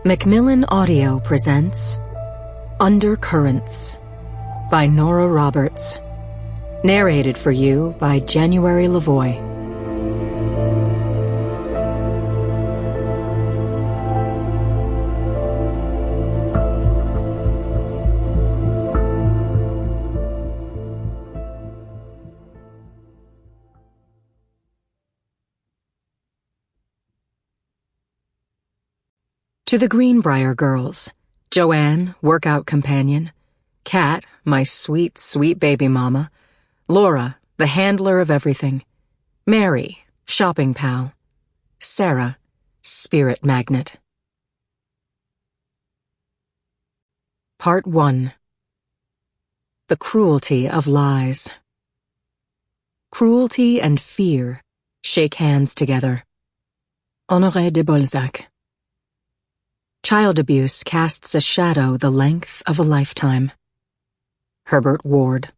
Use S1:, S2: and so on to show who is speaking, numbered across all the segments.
S1: Macmillan Audio presents Undercurrents by Nora Roberts. Narrated for you by January Lavoy. To the Greenbrier girls, Joanne, workout companion; Kat, my sweet, sweet baby mama; Laura, the handler of everything; Mary, shopping pal; Sarah, spirit magnet. Part 1. The Cruelty of Lies. Cruelty and fear shake hands together. Honoré de Balzac. Child abuse casts a shadow the length of a lifetime. Herbert Ward.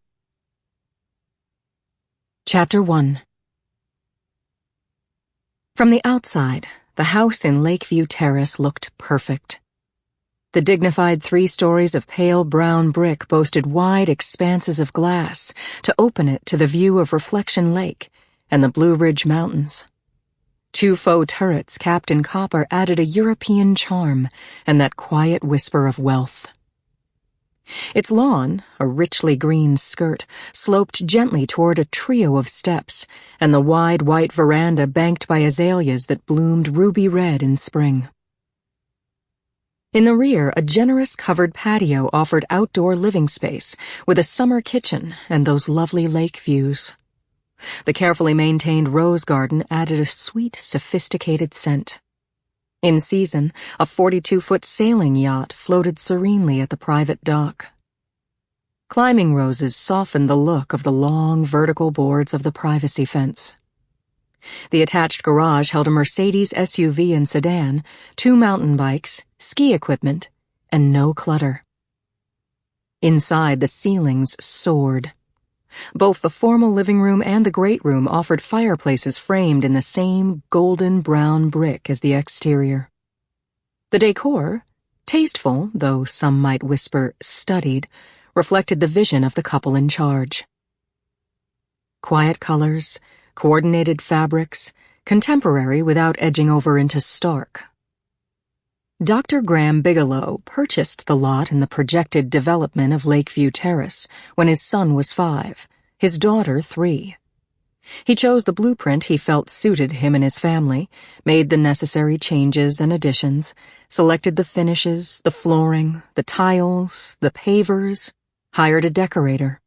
S1: Chapter 1. From the outside, the house in Lakeview Terrace looked perfect. The dignified 3 stories of pale brown brick boasted wide expanses of glass to open it to the view of Reflection Lake and the Blue Ridge Mountains. 2 faux turrets capped in copper added a European charm and that quiet whisper of wealth. Its lawn, a richly green skirt, sloped gently toward a trio of steps and the wide white veranda banked by azaleas that bloomed ruby red in spring. In the rear, a generous covered patio offered outdoor living space with a summer kitchen and those lovely lake views. The carefully maintained rose garden added a sweet, sophisticated scent. In season, a 42-foot sailing yacht floated serenely at the private dock. Climbing roses softened the look of the long, vertical boards of the privacy fence. The attached garage held a Mercedes SUV and sedan, 2 mountain bikes, ski equipment, and no clutter. Inside, the ceilings soared. Both the formal living room and the great room offered fireplaces framed in the same golden brown brick as the exterior. The decor, tasteful, though some might whisper studied, reflected the vision of the couple in charge. Quiet colors, coordinated fabrics, contemporary without edging over into stark. Dr. Graham Bigelow purchased the lot in the projected development of Lakeview Terrace when his son was 5, his daughter 3. He chose the blueprint he felt suited him and his family, made the necessary changes and additions, selected the finishes, the flooring, the tiles, the pavers, hired a decorator.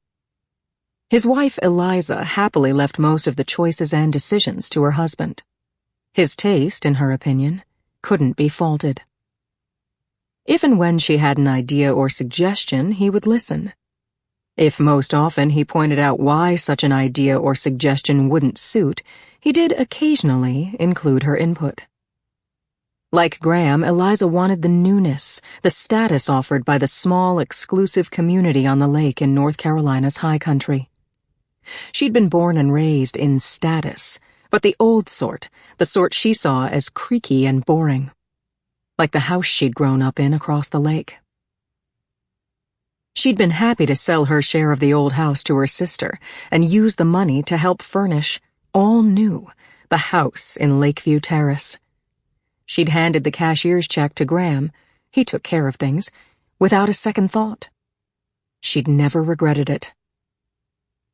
S1: His wife Eliza happily left most of the choices and decisions to her husband. His taste, in her opinion, couldn't be faulted. If and when she had an idea or suggestion, he would listen. If most often he pointed out why such an idea or suggestion wouldn't suit, he did occasionally include her input. Like Graham, Eliza wanted the newness, the status offered by the small, exclusive community on the lake in North Carolina's high country. She'd been born and raised in status, but the old sort, the sort she saw as creaky and boring. Like the house she'd grown up in across the lake. She'd been happy to sell her share of the old house to her sister and use the money to help furnish, all new, the house in Lakeview Terrace. She'd handed the cashier's check to Graham, he took care of things, without a second thought. She'd never regretted it.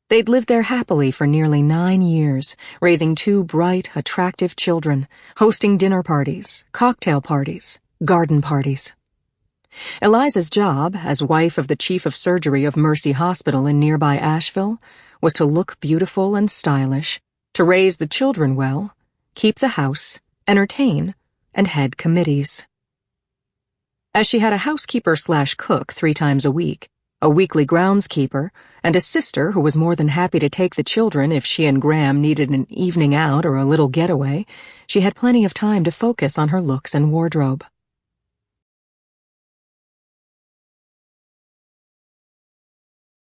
S1: They'd lived there happily for nearly 9 years, raising 2 bright, attractive children, hosting dinner parties, cocktail parties, garden parties. Eliza's job, as wife of the chief of surgery of Mercy Hospital in nearby Asheville, was to look beautiful and stylish, to raise the children well, keep the house, entertain, and head committees. As she had a housekeeper/cook 3 times a week, a weekly groundskeeper, and a sister who was more than happy to take the children if she and Graham needed an evening out or a little getaway, she had plenty of time to focus on her looks and wardrobe.